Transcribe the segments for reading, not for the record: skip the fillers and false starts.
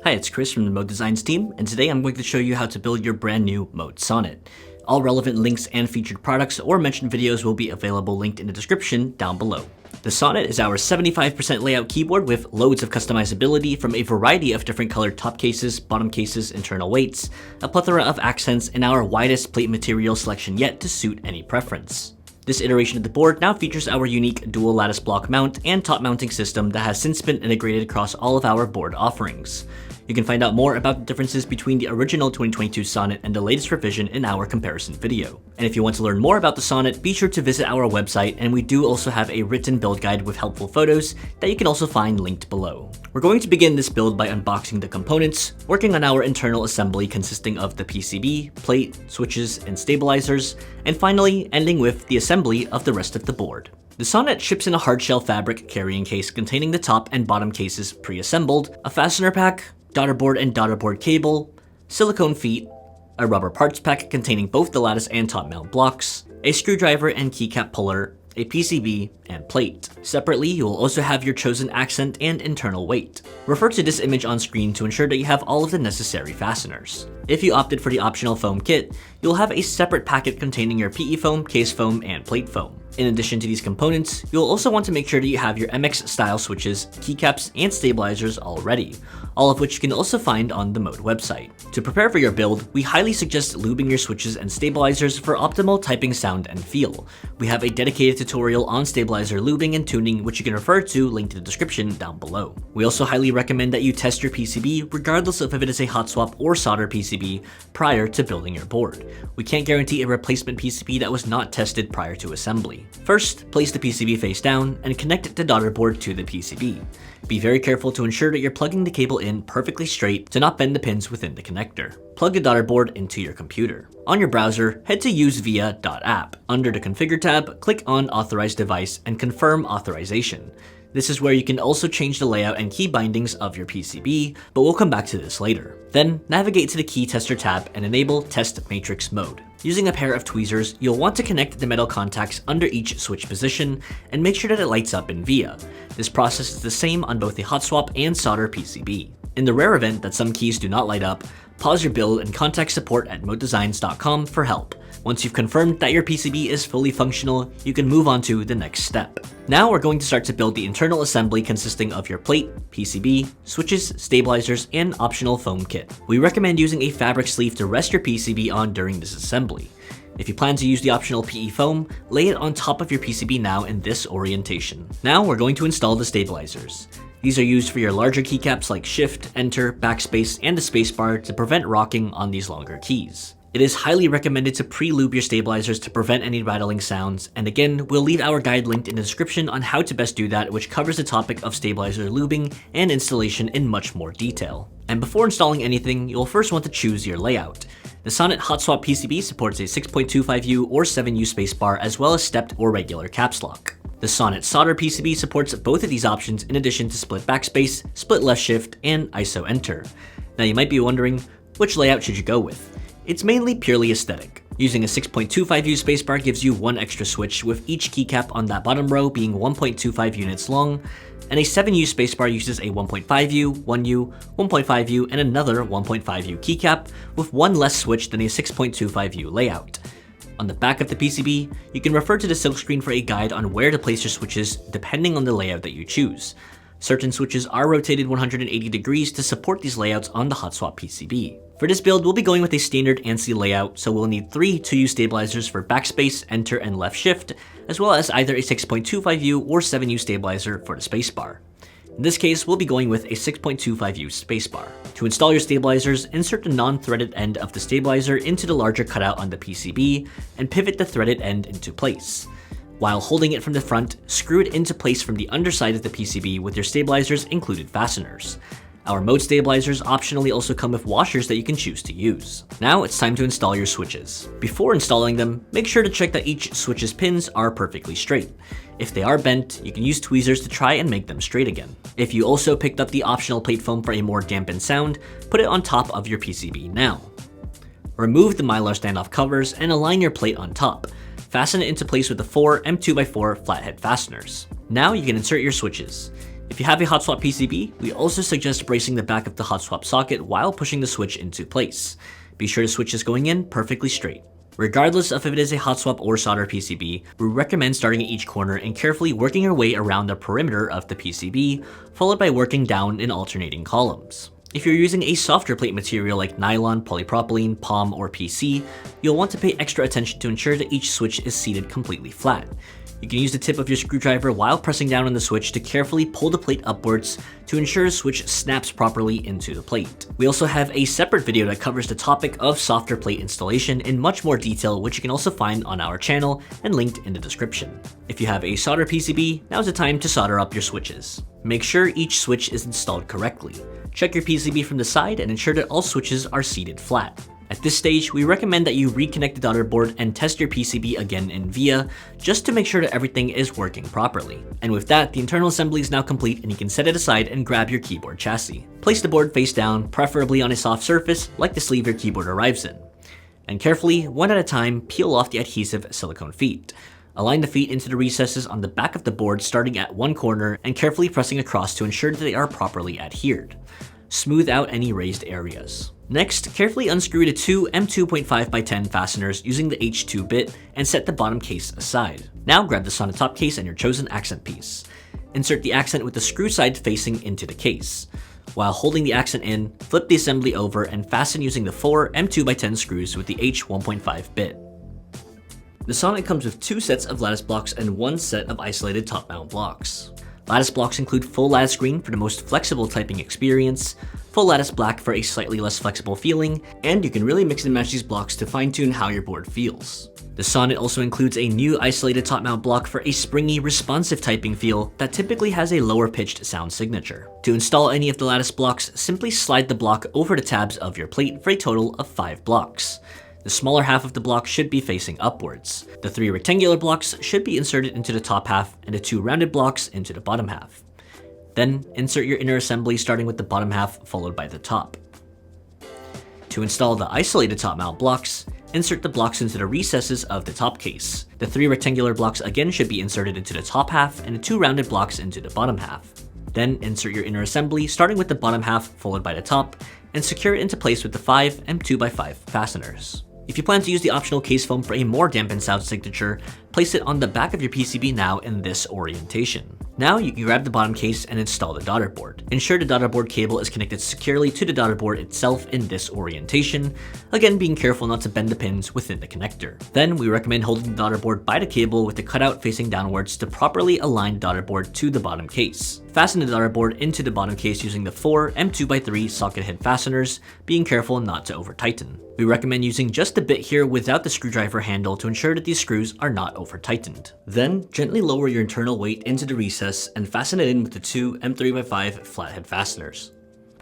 Hi, it's Chris from the Mode Designs team, and today I'm going to show you how to build your brand new Mode Sonnet. All relevant links and featured products or mentioned videos will be available linked in the description down below. The Sonnet is our 75% layout keyboard with loads of customizability from a variety of different colored top cases, bottom cases, internal weights, a plethora of accents, and our widest plate material selection yet to suit any preference. This iteration of the board now features our unique dual lattice block mount and top mounting system that has since been integrated across all of our board offerings. You can find out more about the differences between the original 2022 Sonnet and the latest revision in our comparison video. And if you want to learn more about the Sonnet, be sure to visit our website, and we do also have a written build guide with helpful photos that you can also find linked below. We're going to begin this build by unboxing the components, working on our internal assembly consisting of the PCB, plate, switches, and stabilizers, and finally ending with the assembly of the rest of the board. The Sonnet ships in a hardshell fabric carrying case containing the top and bottom cases pre-assembled, a fastener pack, Daughterboard and Daughterboard cable, silicone feet, a rubber parts pack containing both the lattice and top mount blocks, a screwdriver and keycap puller, a PCB, and plate. Separately, you will also have your chosen accent and internal weight. Refer to this image on screen to ensure that you have all of the necessary fasteners. If you opted for the optional foam kit, you'll have a separate packet containing your PE foam, case foam, and plate foam. In addition to these components, you'll also want to make sure that you have your MX style switches, keycaps, and stabilizers all ready, all of which you can also find on the Mode website. To prepare for your build, we highly suggest lubing your switches and stabilizers for optimal typing sound and feel. We have a dedicated tutorial on stabilizer lubing and tuning, which you can refer to linked in the description down below. We also highly recommend that you test your PCB regardless of if it is a hot swap or solder PCB prior to building your board. We can't guarantee a replacement PCB that was not tested prior to assembly. First, place the PCB face down and connect the Daughterboard to the PCB. Be very careful to ensure that you're plugging the cable in perfectly straight to not bend the pins within the connector. Plug the Daughterboard into your computer. On your browser, head to usevia.app. Under the Configure tab, click on Authorize Device and confirm authorization. This is where you can also change the layout and key bindings of your PCB, but we'll come back to this later. Then, navigate to the Key Tester tab and enable Test Matrix Mode. Using a pair of tweezers, you'll want to connect the metal contacts under each switch position and make sure that it lights up in VIA. This process is the same on both the hot swap and solder PCB. In the rare event that some keys do not light up, pause your build and contact support at modedesigns.com for help. Once you've confirmed that your PCB is fully functional, you can move on to the next step. Now we're going to start to build the internal assembly consisting of your plate, PCB, switches, stabilizers, and optional foam kit. We recommend using a fabric sleeve to rest your PCB on during this assembly. If you plan to use the optional PE foam, lay it on top of your PCB now in this orientation. Now we're going to install the stabilizers. These are used for your larger keycaps like Shift, Enter, Backspace, and the spacebar to prevent rocking on these longer keys. It is highly recommended to pre-lube your stabilizers to prevent any rattling sounds, and again, we'll leave our guide linked in the description on how to best do that, which covers the topic of stabilizer lubing and installation in much more detail. And before installing anything, you'll first want to choose your layout. The Sonnet Hot Swap PCB supports a 6.25U or 7U spacebar as well as stepped or regular caps lock. The Sonnet Solder PCB supports both of these options in addition to split backspace, split left shift, and ISO enter. Now you might be wondering, which layout should you go with? It's mainly purely aesthetic. Using a 6.25U spacebar gives you one extra switch, with each keycap on that bottom row being 1.25 units long, and a 7U spacebar uses a 1.5U, 1U, 1.5U, and another 1.5U keycap, with one less switch than a 6.25U layout. On the back of the PCB, you can refer to the silkscreen for a guide on where to place your switches depending on the layout that you choose. Certain switches are rotated 180 degrees to support these layouts on the hot swap PCB. For this build, we'll be going with a standard ANSI layout, so we'll need 3 2U stabilizers for backspace, enter, and left shift, as well as either a 6.25U or 7U stabilizer for the spacebar. In this case, we'll be going with a 6.25U spacebar. To install your stabilizers, insert the non-threaded end of the stabilizer into the larger cutout on the PCB and pivot the threaded end into place. While holding it from the front, screw it into place from the underside of the PCB with your stabilizers included fasteners. Our Mode stabilizers optionally also come with washers that you can choose to use. Now it's time to install your switches. Before installing them, make sure to check that each switch's pins are perfectly straight. If they are bent, you can use tweezers to try and make them straight again. If you also picked up the optional plate foam for a more dampened sound, put it on top of your PCB now. Remove the Mylar standoff covers and align your plate on top. Fasten it into place with the 4 M2x4 flathead fasteners. Now you can insert your switches. If you have a hot swap PCB, we also suggest bracing the back of the hot swap socket while pushing the switch into place. Be sure the switch is going in perfectly straight. Regardless of if it is a hot swap or solder PCB, we recommend starting at each corner and carefully working your way around the perimeter of the PCB, followed by working down in alternating columns. If you're using a softer plate material like nylon, polypropylene, POM, or PC, you'll want to pay extra attention to ensure that each switch is seated completely flat. You can use the tip of your screwdriver while pressing down on the switch to carefully pull the plate upwards to ensure the switch snaps properly into the plate. We also have a separate video that covers the topic of softer plate installation in much more detail, which you can also find on our channel and linked in the description. If you have a solder PCB, now's the time to solder up your switches. Make sure each switch is installed correctly. Check your PCB from the side and ensure that all switches are seated flat. At this stage, we recommend that you reconnect the daughterboard and test your PCB again in VIA, just to make sure that everything is working properly. And with that, the internal assembly is now complete and you can set it aside and grab your keyboard chassis. Place the board face down, preferably on a soft surface like the sleeve your keyboard arrives in. And carefully, one at a time, peel off the adhesive silicone feet. Align the feet into the recesses on the back of the board starting at one corner and carefully pressing across to ensure that they are properly adhered. Smooth out any raised areas. Next, carefully unscrew the two M2.5x10 fasteners using the H2 bit and set the bottom case aside. Now grab the Sonnet top case and your chosen accent piece. Insert the accent with the screw side facing into the case. While holding the accent in, flip the assembly over and fasten using the 4 M2x10 screws with the H1.5 bit. The Sonnet comes with 2 sets of lattice blocks and 1 set of isolated top mount blocks. Lattice blocks include full lattice green for the most flexible typing experience, full lattice black for a slightly less flexible feeling, and you can really mix and match these blocks to fine-tune how your board feels. The Sonnet also includes a new isolated top mount block for a springy, responsive typing feel that typically has a lower pitched sound signature. To install any of the lattice blocks, simply slide the block over the tabs of your plate for a total of 5 blocks. The smaller half of the block should be facing upwards. The 3 rectangular blocks should be inserted into the top half and the 2 rounded blocks into the bottom half. Then insert your inner assembly starting with the bottom half followed by the top. To install the isolated top mount blocks, insert the blocks into the recesses of the top case. The 3 rectangular blocks again should be inserted into the top half and the 2 rounded blocks into the bottom half. Then insert your inner assembly starting with the bottom half followed by the top and secure it into place with the 5 M2x5 fasteners. If you plan to use the optional case foam for a more dampened sound signature, place it on the back of your PCB now in this orientation. Now you can grab the bottom case and install the daughterboard. Ensure the daughterboard cable is connected securely to the daughterboard itself in this orientation, again being careful not to bend the pins within the connector. Then we recommend holding the daughterboard by the cable with the cutout facing downwards to properly align the daughterboard to the bottom case. Fasten the daughterboard into the bottom case using the 4 M2x3 socket head fasteners, being careful not to over tighten. We recommend using just a bit here without the screwdriver handle to ensure that these screws are not over tightened. Then gently lower your internal weight into the recess and fasten it in with the 2 M3x5 flathead fasteners.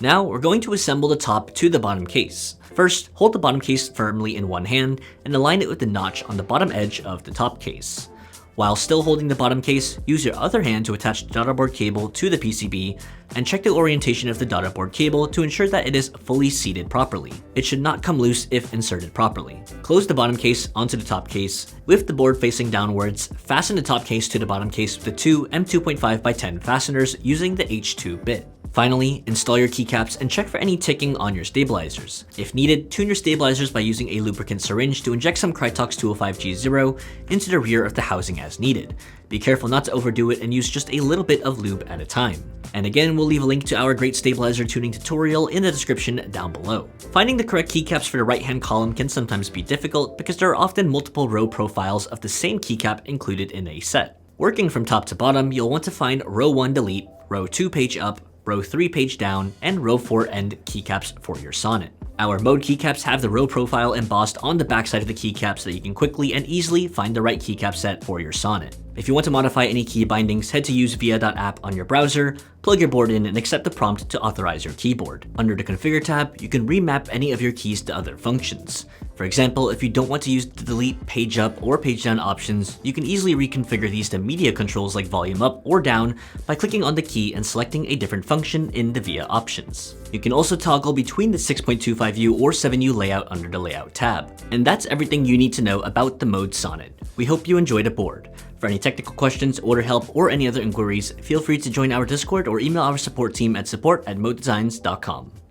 Now we're going to assemble the top to the bottom case. First, hold the bottom case firmly in one hand and align it with the notch on the bottom edge of the top case. While still holding the bottom case, use your other hand to attach the daughterboard cable to the PCB and check the orientation of the daughterboard cable to ensure that it is fully seated properly. It should not come loose if inserted properly. Close the bottom case onto the top case. With the board facing downwards, fasten the top case to the bottom case with the 2 M2.5x10 fasteners using the H2 bit. Finally, install your keycaps and check for any ticking on your stabilizers. If needed, tune your stabilizers by using a lubricant syringe to inject some Krytox 205G0 into the rear of the housing as needed. Be careful not to overdo it and use just a little bit of lube at a time. And again, we'll leave a link to our great stabilizer tuning tutorial in the description down below. Finding the correct keycaps for the right-hand column can sometimes be difficult because there are often multiple row profiles of the same keycap included in a set. Working from top to bottom, you'll want to find row 1 delete, row 2 page up, row 3 page down, and row 4 end keycaps for your Sonnet. Our mode keycaps have the row profile embossed on the backside of the keycap so that you can quickly and easily find the right keycap set for your Sonnet. If you want to modify any key bindings, head to usevia.app on your browser, plug your board in, and accept the prompt to authorize your keyboard. Under the Configure tab, you can remap any of your keys to other functions. For example, if you don't want to use the delete, page up, or page down options, you can easily reconfigure these to media controls like volume up or down by clicking on the key and selecting a different function in the VIA options. You can also toggle between the 6.25U or 7U layout under the Layout tab. And that's everything you need to know about the mode Sonnet. We hope you enjoyed the board. For any technical questions, order help, or any other inquiries, feel free to join our Discord or email our support team at support@modedesigns.com.